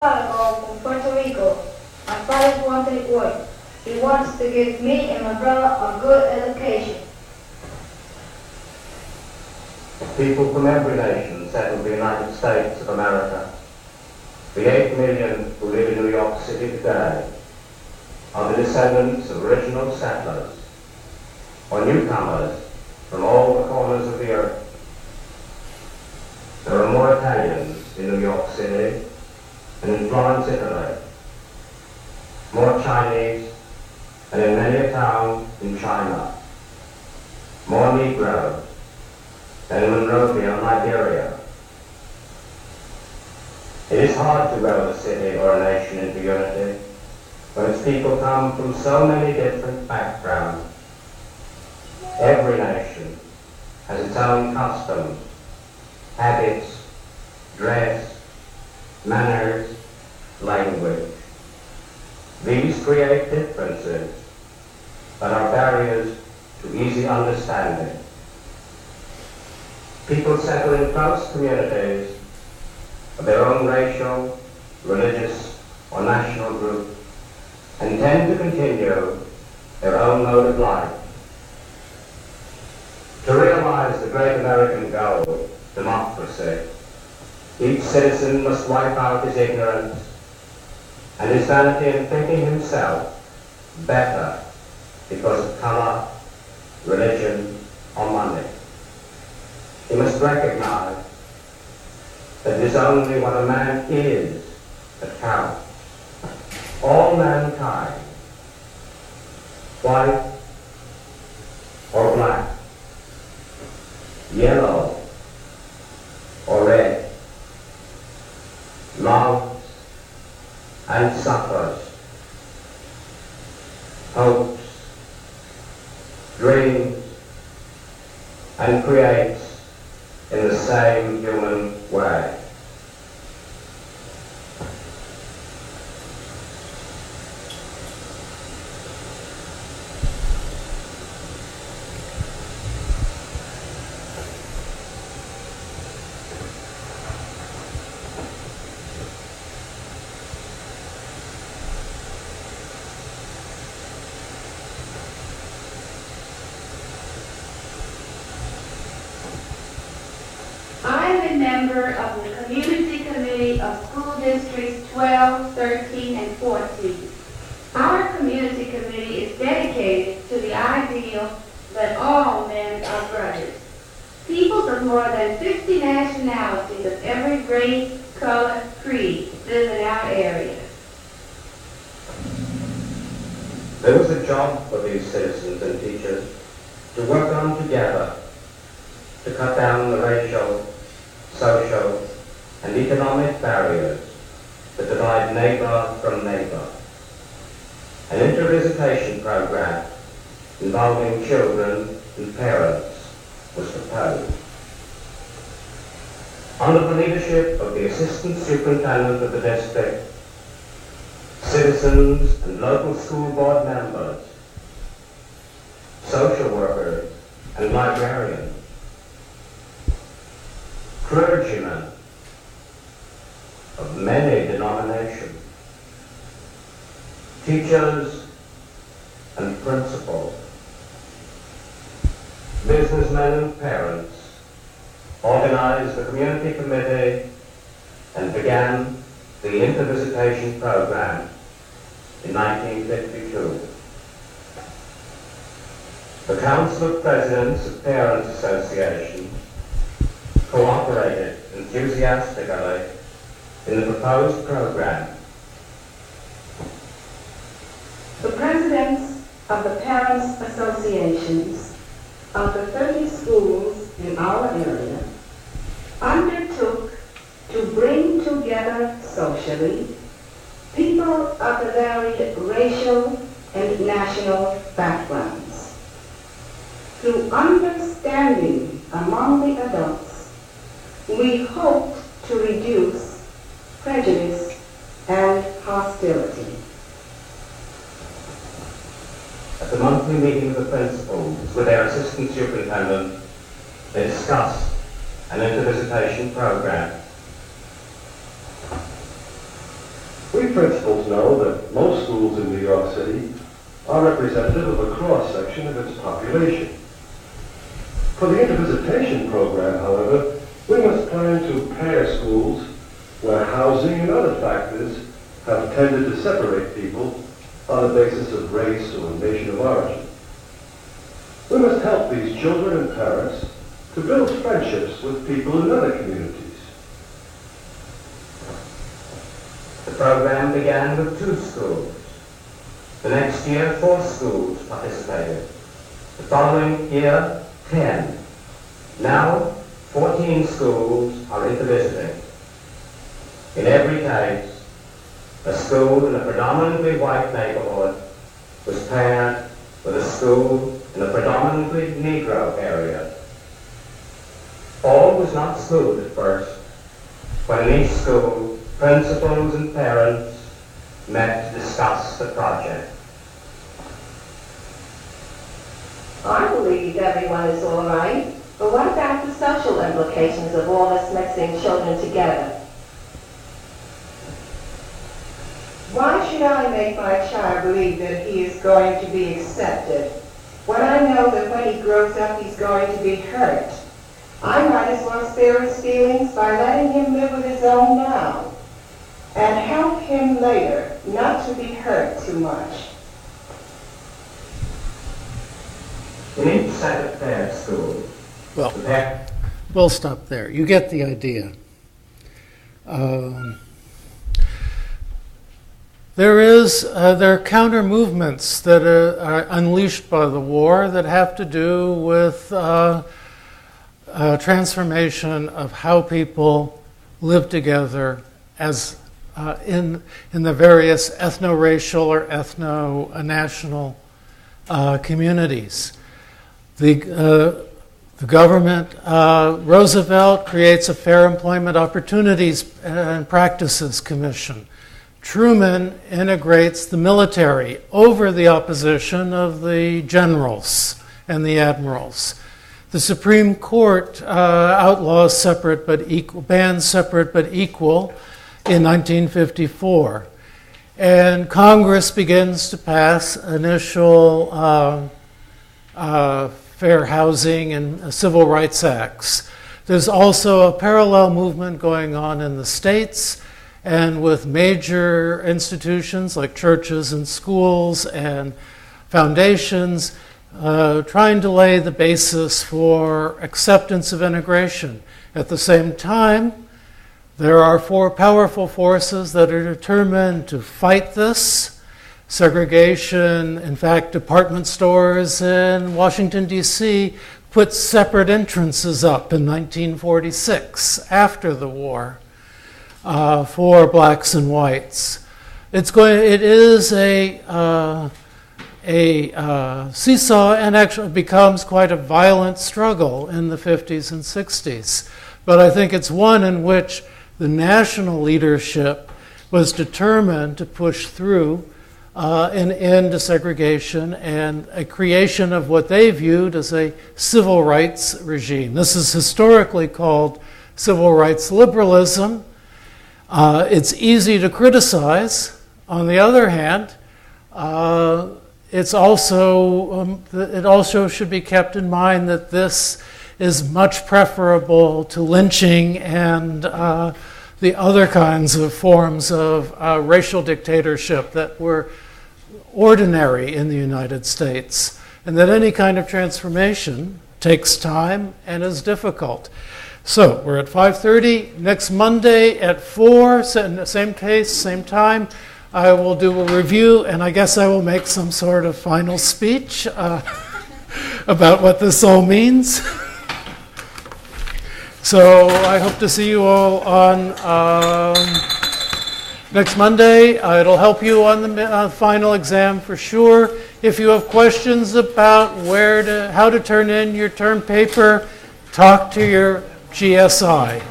Ago from Puerto Rico. My father wanted work. He wants to give me and my brother a good education. People from every nation settled the United States of America. The 8 million who live in New York City today are the descendants of original settlers or newcomers from all the corners of the earth. There are more Italians in New York City than in Florence, Italy, more Chinese than in many a town in China, more Negroes than in Monrovia, Liberia. It is hard to grow a city or a nation into unity when its people come from so many different backgrounds. Every nation has its own customs, habits, dress, manners, language. These create differences that are barriers to easy understanding. People settle in close communities of their own racial, religious, or national group and tend to continue their own mode of life. To realize the great American goal, democracy, each citizen must wipe out his ignorance and his vanity in thinking himself better because of color, religion, or money. He must recognize that it is only what a man is that counts. All mankind, white or black, yellow or red, loves and suffers, hopes, dreams, and creates in the same human way. I am a member of the Community Committee of School Districts 12, 13, and 14. Our community committee is dedicated to the ideal that all men are brothers. People of more than 50 nationalities of every race, color, creed live in our area. There was a job for these citizens and teachers to work on together to cut down the racial, social, and economic barriers that divide neighbor from neighbor. An intervisitation program involving children and parents was proposed. Under the leadership of the Assistant Superintendent of the district, citizens and local school board members, social workers and librarians, clergymen of many denominations, teachers and principals, businessmen and parents organized the community committee and began the intervisitation program in 1952. The Council of Presidents of Parents Associations cooperated enthusiastically in the proposed program. The presidents of the Parents Associations of the 30 schools in our area undertook to bring together socially people of the varied racial and national backgrounds. Through understanding among the adults, we hoped to reduce prejudice and hostility. At the monthly meeting of the principals with their assistant superintendent, they discussed an intervisitation program. We principals know that most schools in New York City are representative of a cross-section of its population. For the intervisitation program, however, we must plan to pair schools where housing and other factors have tended to separate people on the basis of race or nation of origin. We must help these children and parents to build friendships with people in other communities. The program began with 2 schools. The next year, 4 schools participated. The following year, 10. Now, 14 schools are intervisiting. In every case, a school in a predominantly white neighborhood was paired with a school in a predominantly Negro area. All was not smooth at first, when in each school, principals and parents met to discuss the project. I believe everyone is all right, but what about the social implications of all this mixing children together? Why should I make my child believe that he is going to be accepted when I know that when he grows up he's going to be hurt? I might as well spare his feelings by letting him live with his own now and help him later not to be hurt too much. In each set of paired schools, Well, the pair we'll stop there. You get the idea. There are counter movements that are unleashed by the war that have to do with transformation of how people live together as in the various ethno-racial or ethno-national communities. The government, Roosevelt creates a Fair Employment Opportunities and Practices Commission. Truman integrates the military over the opposition of the generals and the admirals. The Supreme Court outlaws separate but equal, bans separate but equal in 1954. And Congress begins to pass initial fair housing and civil rights acts. There's also a parallel movement going on in the states, and with major institutions like churches and schools and foundations trying to lay the basis for acceptance of integration. At the same time, there are 4 powerful forces that are determined to fight this. Segregation, in fact, department stores in Washington, D.C. put separate entrances up in 1946 after the war for blacks and whites. It is a seesaw, and actually becomes quite a violent struggle in the 50s and 60s. But I think it's one in which the national leadership was determined to push through an end to segregation and a creation of what they viewed as a civil rights regime. This is historically called civil rights liberalism. It's easy to criticize. On the other hand, it also should be kept in mind that this is much preferable to lynching and the other kinds of forms of racial dictatorship that were ordinary in the United States, and that any kind of transformation takes time and is difficult. So we're at 5:30. Next Monday at 4, same place, same time, I will do a review, and I guess I will make some sort of final speech about what this all means. So I hope to see you all on next Monday. It'll help you on the final exam for sure. If you have questions about how to turn in your term paper, talk to your GSI.